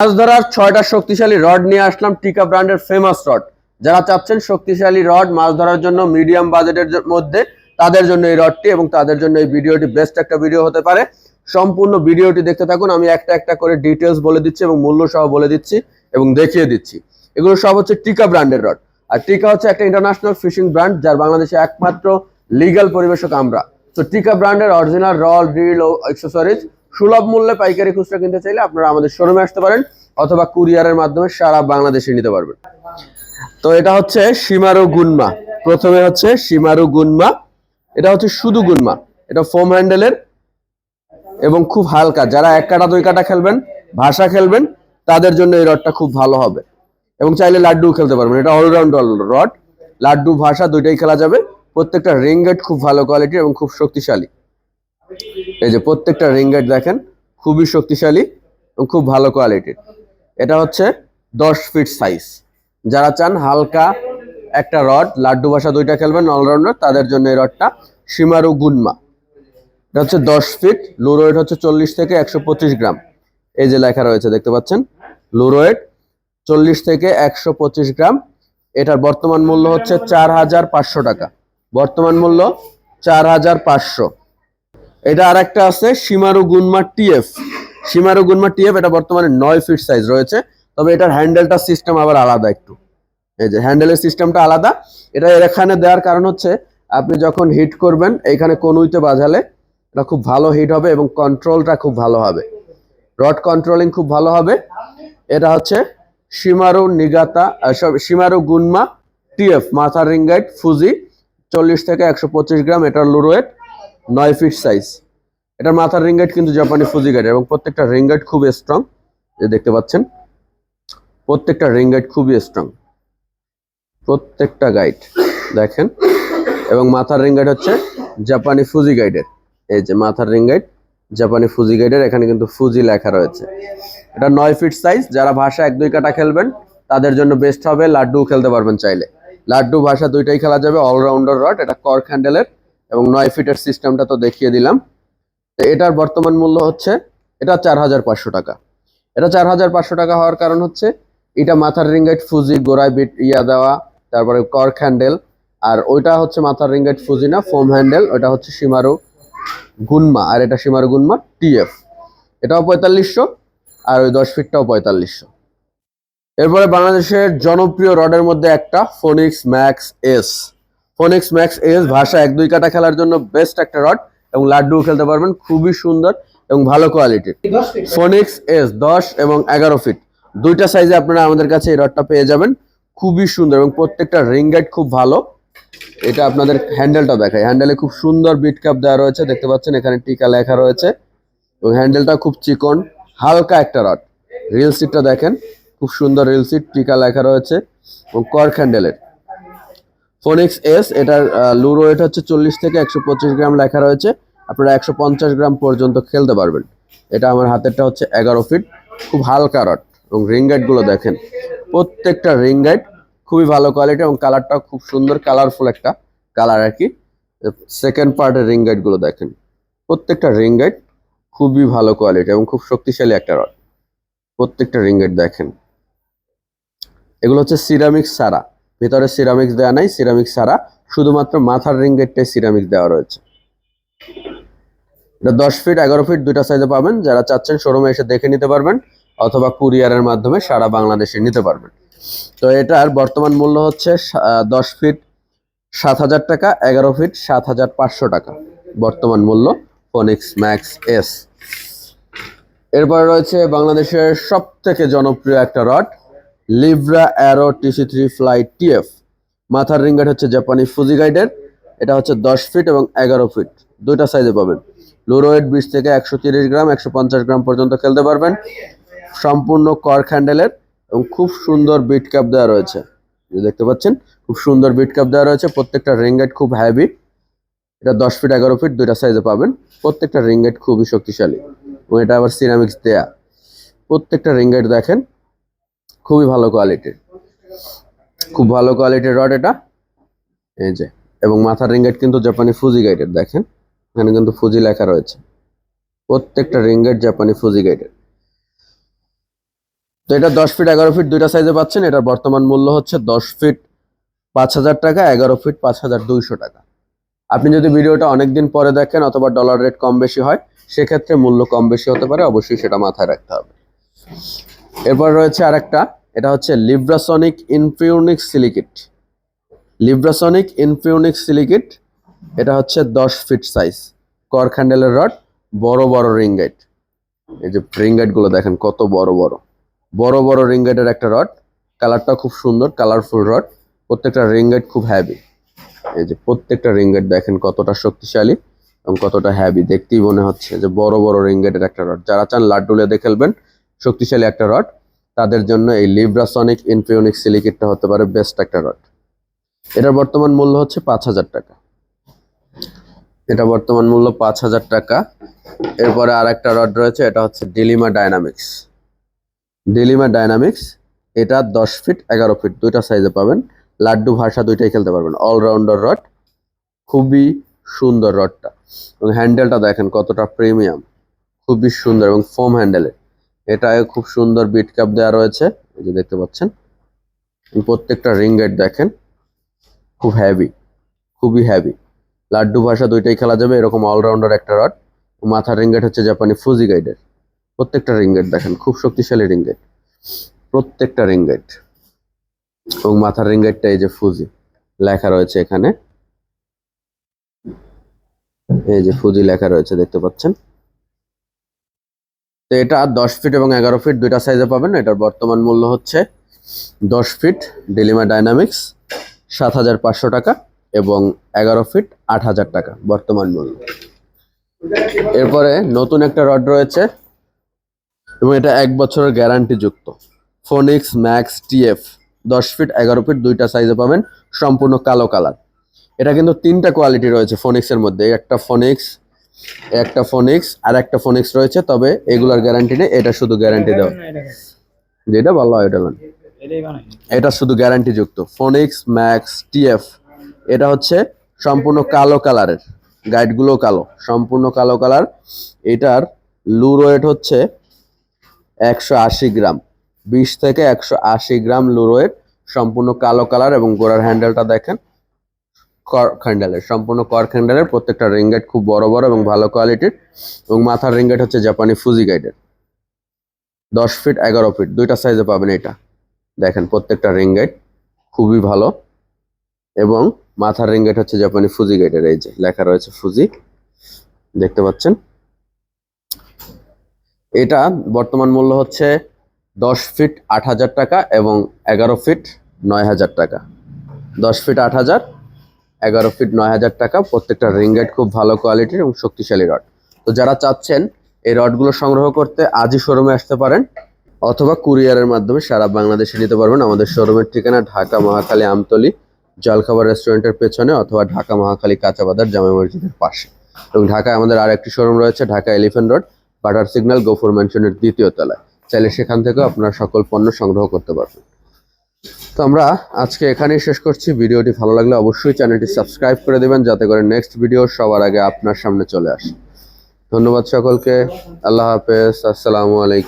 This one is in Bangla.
মাছ ধরার 6টা শক্তিশালী রড নিয়ে আসলাম টিকা ব্র্যান্ডের ফেমাস রড। যারা চাচ্ছেন শক্তিশালী রড মাছ ধরার জন্য মিডিয়াম বাজেটের মধ্যে, তাদের জন্য এই রডটি এবং তাদের জন্য এই ভিডিওটি বেস্ট একটা ভিডিও হতে পারে। সম্পূর্ণ ভিডিওটি দেখতে থাকুন, আমি একটা একটা করে ডিটেলস বলে দিচ্ছি এবং মূল্য সহ বলে দিচ্ছি এবং দেখিয়ে দিচ্ছি। এগুলো সব হচ্ছে টিকা ব্র্যান্ডের রড। আর টিকা হচ্ছে একটা ইন্টারন্যাশনাল ফিশিং ব্র্যান্ড, যার বাংলাদেশে একমাত্র লিগ্যাল পরিবেশক আমরা। তো টিকা ব্র্যান্ডের অরিজিনাল রড, রিল ও অ্যাক্সেসরিজ সুলভ মূল্যে পাইকারি খুচরা কিনতে চাইলে আপনারা আমাদের শোরুমে আসতে পারেন অথবা কুরিয়ারের মাধ্যমে সারা বাংলাদেশে নিতে পারবেন। তো এটা হচ্ছে শিমারু গুনমা। প্রথমে হচ্ছে শিমারু গুনমা, এটা হচ্ছে শুধু গুনমা, এটা ফোম হ্যান্ডেলের এবং খুব হালকা। যারা 1 কাটা 2 কাটা খেলবেন, ভাষা খেলবেন, তাদের জন্য এই রডটা খুব ভালো হবে এবং চাইলে লাড্ডু খেলতে পারবেন। এটা অলরাউন্ড রড, লাড্ডু ভাষা দুইটাই খেলা যাবে। প্রত্যেকটা রিংগেট খুব ভালো কোয়ালিটি এবং খুব শক্তিশালী। এই যে প্রত্যেকটা রিংগেট দেখেন, খুবই শক্তিশালী এবং খুব ভালো কোয়ালিটির। এটা হচ্ছে 10 ফিট সাইজ। যারা চান হালকা একটা রড, লাড্ডু ভাষা দুইটা খেলবেন, অলরাউন্ডার, তাদের জন্য এই রডটা শিমারু গুনমা। এটা হচ্ছে 10 ফিট, লুর ওয়েট হচ্ছে 40 থেকে 125 গ্রাম। এই যে লেখা রয়েছে দেখতে পাচ্ছেন, লুর ওয়েট 40 থেকে 125 গ্রাম। এটার বর্তমান মূল্য হচ্ছে 4500 টাকা। বর্তমান মূল্য 4500। এটা আর একটা আছে শিমারু গুনমা টিএফ। শিমারু গুনমা টিএফ, এটা বর্তমানে 9 ফিট সাইজ রয়েছে, তবে এটার হ্যান্ডেলটা সিস্টেম আবার আলাদা একটু। এই যে হ্যান্ডেলের সিস্টেমটা আলাদা। এটা এখানে দেওয়ার কারণ হচ্ছে আপনি যখন হিট করবেন এইখানে কনুইতে বাজালে এটা খুব ভালো হিট হবে এবং কন্ট্রোলটা খুব ভালো হবে, রড কন্ট্রোলিং খুব ভালো হবে। এটা হচ্ছে শিমারু নিগাতা, শিমারু গুনমা টিএফ মাথার রিংগাইট ফুজি, 40 থেকে 125 গ্রাম। এটার লুর ওয়েট 9 ফিট সাইজ। এটার মাথার রিংগাইট কিন্তু জাপানি ফুজি গাইড এবং প্রত্যেকটা রিংগাইট খুব স্ট্রং। যে দেখতে পাচ্ছেন, প্রত্যেকটা রিংগাইট খুবই স্ট্রং, প্রত্যেকটা গাইড দেখেন। এবং মাথার রিংগাইট হচ্ছে জাপানি ফুজি গাইডের। এই যে মাথার রিংগাইট জাপানি ফুজি গাইডের, এখানে কিন্তু ফুজি লেখা রয়েছে। এটা 9 ফিট সাইজ। যারা ভাষা 1-2 কাটা খেলবেন তাদের জন্য বেস্ট হবে। লাড্ডু খেলতে পারবেন চাইলে, লাড্ডু ভাষা দুইটাই খেলা যাবে। অলরাউন্ডার রড, এটা কর্ক হ্যান্ডেলের এবং 9 ফিটের সিস্টেমটা তো দেখিয়ে দিলাম। এটার বর্তমান মূল্য হচ্ছে এটা 4500 টাকা। এটা 4500 টাকা হওয়ার কারণ হচ্ছে এটা মাথার রিংগাইট ফুজি, গোড়ায় বিট দেওয়া, তারপরে কর্ক হ্যান্ডেল। আর ওইটা হচ্ছে মাথার রিংগাইট ফুজি না, ফোম হ্যান্ডেল। ওটা হচ্ছে শিমারু গুনমা, আর এটা শিমারু গুনমা টিএফ। এটাও 4500, আর ওই 10 ফিটটাও 4500। এরপরে বাংলাদেশের জনপ্রিয় রডের মধ্যে একটা Phoenix max S. Phoenix max S ভাষা 1-2 কাটা খেলার জন্য বেস্ট একটা রড এবং লাড্ডু খেলতে পারবেন, খুবই সুন্দর এবং ভালো কোয়ালিটির। ফোনিক্স এস 10 এবং 11 ফিট দুইটা সাইজে আপনারা আমাদের কাছে এই রডটা পেয়ে যাবেন। খুবই সুন্দর এবং প্রত্যেকটা রিং গাইড খুব ভালো। এটা আপনাদের হ্যান্ডেলটা দেখায়, হ্যান্ডেলে খুব সুন্দর বিট কাপ দেওয়া রয়েছে, দেখতে পাচ্ছেন এখানে টিকা লেখা রয়েছে এবং হ্যান্ডেলটা খুব চিকন, হালকা একটা রড। রিল সিটটা দেখেন, খুব সুন্দর রিল সিট, টিকা লেখা রয়েছে এবং কর্ক হ্যান্ডেলের। ফোনিক্স এস, এটার লুর ওয়েট হচ্ছে 40 থেকে 125 গ্রাম লেখা রয়েছে। আপনারা 150 গ্রাম পর্যন্ত খেলতে পারবেন। এটা আমার হাতেরটা হচ্ছে 11 ফিট, খুব হালকা রড। এবং রিং গাইডগুলো দেখেন, প্রত্যেকটা রিং গাইড খুবই ভালো কোয়ালিটি এবং কালারটাও খুব সুন্দর, কালারফুল একটা কালার আর কি। সেকেন্ড পার্টের রিং গাইডগুলো দেখেন, প্রত্যেকটা রিং গাইড খুবই ভালো কোয়ালিটি এবং খুব শক্তিশালী একটা রড। প্রত্যেকটা রিং গাইড দেখেন, এগুলো হচ্ছে সিরামিক্স ছাড়া, ভিতরে সিরামিক্স দেওয়া নাই, সিরামিক্স ছাড়া, শুধুমাত্র মাথার রিং গাইডটাই সিরামিক্স দেওয়া রয়েছে। এটা 10 ফিট 11 ফিট দুইটা সাইজে পাবেন। যারা চাচ্ছেন শোরুমে এসে দেখে নিতে পারবেন অথবা কুরিয়ারের মাধ্যমে সারা বাংলাদেশে নিতে পারবেন। তো এটার বর্তমান মূল্য হচ্ছে 10 ফিট 7000 টাকা, 11 ফিট 7500 টাকা বর্তমান মূল্য ফোনিক্স ম্যাক্স এস। এরপরে রয়েছে বাংলাদেশের সব থেকে জনপ্রিয় একটা rod, Libra arrow TC3 fly TF. মাথার রিং গাইড হচ্ছে জাপানি ফুজি গাইডের। এটা হচ্ছে 10 ফিট এবং 11 ফিট দুইটা সাইজে পাবেন। লুর ওয়েট 20 থেকে 130 গ্রাম, 150 গ্রাম পর্যন্ত খেলতে পারবেন। সম্পূর্ণ কর্ক হ্যান্ডেলের এবং খুব সুন্দর বিট কাপ দেওয়া রয়েছে, দেখতে পাচ্ছেন খুব সুন্দর বিট কাপ দেওয়া রয়েছে। প্রত্যেকটা রিং গাইড খুব হ্যাভি। এটা 10 ফিট 11 ফিট দুইটা সাইজে পাবেন। প্রত্যেকটা রিং গাইড খুবই শক্তিশালী এবং এটা আবার সিরামিক্স দেয়া। প্রত্যেকটা রিং গাইড দেখেন, খুবই ভালো কোয়ালিটির, খুব ভালো কোয়ালিটির রড এটা। এই যে, এবং মাথার রিং গাইড কিন্তু জাপানি ফুজি গাইডের, দেখেন এখানে কিন্তু ফুজি লেখা রয়েছে। প্রত্যেকটা রিং গাইড জাপানি ফুজি গাইডের। তো এটা 10 ফিট 11 ফিট দুইটা সাইজে পাচ্ছেন। এটার বর্তমান মূল্য হচ্ছে 10 ফিট 5,000 টাকা, 11 ফিট 5,200 টাকা। আপনি যদি ভিডিওটা অনেকদিন পরে দেখেন অথবা ডলার রেট কম বেশি হয়, সেক্ষেত্রে মূল্য কম বেশি হতে পারে, অবশ্যই সেটা মাথায় রাখতে হবে। এরপর রয়েছে আরেকটা, এটা হচ্ছে লিব্রাসনিক ইনফিউনিক্স সিলিকিট। লিব্রাসনিক ইনফিউনিক্স সিলিকিট, এটা হচ্ছে 10 ফিট সাইজ, কর্ক হ্যান্ডেলের রড, বড় বড় রিং গাইড। এই যে রিং গাইড গুলো দেখেন কত বড় বড় বড় বড় রিং গাইডের একটা রড। কালারটা খুব সুন্দর, কালারফুল রড। প্রত্যেকটা রিং গাইড খুব হ্যাভি। এই যে প্রত্যেকটা রিং গাইড দেখেন কতটা শক্তিশালী এবং কতটা হ্যাভি, দেখতেই মনে হচ্ছে যে বড় বড় রিং গাইডের একটা রড। যারা চান লাড্ডু লেদে খেলবেন, শক্তিশালী একটা রড, তাদের জন্য এই লিব্রাসনিক ইনফিউনিক্স সিলিকিটটা হতে পারে বেস্ট একটা রড। এটার বর্তমান মূল্য হচ্ছে 5,000 টাকা। এটা বর্তমান মূল্য 5,000 টাকা। এরপরে আর একটা রড রয়েছে, এটা হচ্ছে ডিলিমা ডাইনামিক্স। ডিলিমা ডাইনামিক্স, এটা 10 ফিট 11 ফিট দুইটা সাইজে পাবেন। লাড্ডু ভাষা দুইটাই খেলতে পারবেন। অলরাউন্ডার রড, খুবই সুন্দর রডটা। এবং হ্যান্ডেলটা দেখেন কতটা প্রিমিয়াম, খুবই সুন্দর এবং ফোম হ্যান্ডেলের। এটায় খুব সুন্দর বিট ক্যাপ দেওয়া রয়েছে, এই যে দেখতে পাচ্ছেন। প্রত্যেকটা রিং গাইড দেখেন খুব হ্যাভি, খুবই হ্যাভি। লাড্ডু ভাষা দুইটাই খেলা যাবে, এরকম অলরাউন্ডার একটা রড। মাথার রিং গাইড হচ্ছে জাপানি ফুজি গাইডের। প্রত্যেকটা রিং গাইড দেখেন খুব শক্তিশালী রিং গাইড, প্রত্যেকটা রিং গাইড। এবং মাথার রিং গাইডটা এই যে ফুজি লেখা রয়েছে এখানে, এই যে ফুজি লেখা রয়েছে দেখতে পাচ্ছেন। তো এটা 10 ফিট এবং 11 ফিট দুইটা সাইজে পাবেন। এটার বর্তমান মূল্য হচ্ছে 10 ফিট ডিলিমা ডাইনামিক্স 7,500 টাকা এবং 11 ফিট 8,000 টাকা বর্তমান মূল্য। এরপরে নতুন একটা রড রয়েছে এবং এটা 1 বছরের গ্যারান্টি যুক্ত, phoenix max TF 10 feet 11 feet দুইটা সাইজে পাবেন, সম্পূর্ণ কালো কালার। এটা কিন্তু 3টা কোয়ালিটি রয়েছে ফোনিক্সের মধ্যে, একটা ফোনিক্স, একটা ফোনিক্স আর একটা ফোনিক্স রয়েছে, তবে এগুলার গ্যারান্টি নেই, এটা শুধু গ্যারান্টি দেওয়া। যেটা ভালো হয় এটা এটা শুধু গ্যারান্টি যুক্ত, ফোনিক্স ম্যাক্স টিএফ। এটা হচ্ছে সম্পূর্ণ কালো কালারের, গাইডগুলো কালো, সম্পূর্ণ কালো কালার। এটার লুর ওয়েট হচ্ছে 180 গ্রাম, 20 থেকে 180 গ্রাম লুর ওয়েট, সম্পূর্ণ কালো কালার। এবং গোড়ার হ্যান্ডেলটা দেখেন কর্ক হ্যান্ডেলের, সম্পূর্ণ কর্ক হ্যান্ডেলের। প্রত্যেকটা রিং গাইড খুব বড় বড় এবং ভালো কোয়ালিটির। এবং মাথার রিং গাইড হচ্ছে জাপানি ফুজি গাইডের, 10 ফিট 11 ফিট দুইটা সাইজে পাবেন। এটা দেখেন প্রত্যেকটা রিং গাইড খুবই ভালো। এবং মাথার রিং গাইড হচ্ছে জাপানি ফুজি গাইডের, এই যে লেখা রয়েছে ফুজি, দেখতে পাচ্ছেন। এটা বর্তমান মূল্য হচ্ছে 10 ফিট 8,000 টাকা এবং 11 ফিট 9,000 টাকা। 10 ফিট 8,000, 11 ফিট 9,000 টাকা। প্রত্যেকটা রিং গাইড খুব ভালো কোয়ালিটির এবং শক্তিশালী রড। তো যারা চাচ্ছেন এই রডগুলো সংগ্রহ করতে, আজই শোরুমে আসতে পারেন অথবা কুরিয়ারের মাধ্যমে সারা বাংলাদেশে নিতে পারবেন। আমাদের শোরুমের ঠিকানা ঢাকা মহাখালী আমতলী জলখাবার রেস্টুরেন্টের পেছনে, অথবা ঢাকা মহাখালী কাঁচা বাজার জামে মসজিদের পাশে। এবং ঢাকায় আমাদের আর একটি শোরুম রয়েছে, ঢাকা এলিফ্যান্ট রোড বাটার সিগন্যাল গফুর ম্যানশনের 2য় তলায়। চাইলে সেখান থেকেও আপনারা সকল পণ্য সংগ্রহ করতে পারবেন। তো আমরা আজকে এখানেই শেষ করছি। ভিডিওটি ভালো লাগলে অবশ্যই চ্যানেলটি সাবস্ক্রাইব করে দেবেন, যাতে করে নেক্সট ভিডিও সবার আগে আপনার সামনে চলে আসে। ধন্যবাদ সকলকে, আল্লাহ হাফেজ, আসসালামু আলাইকুম।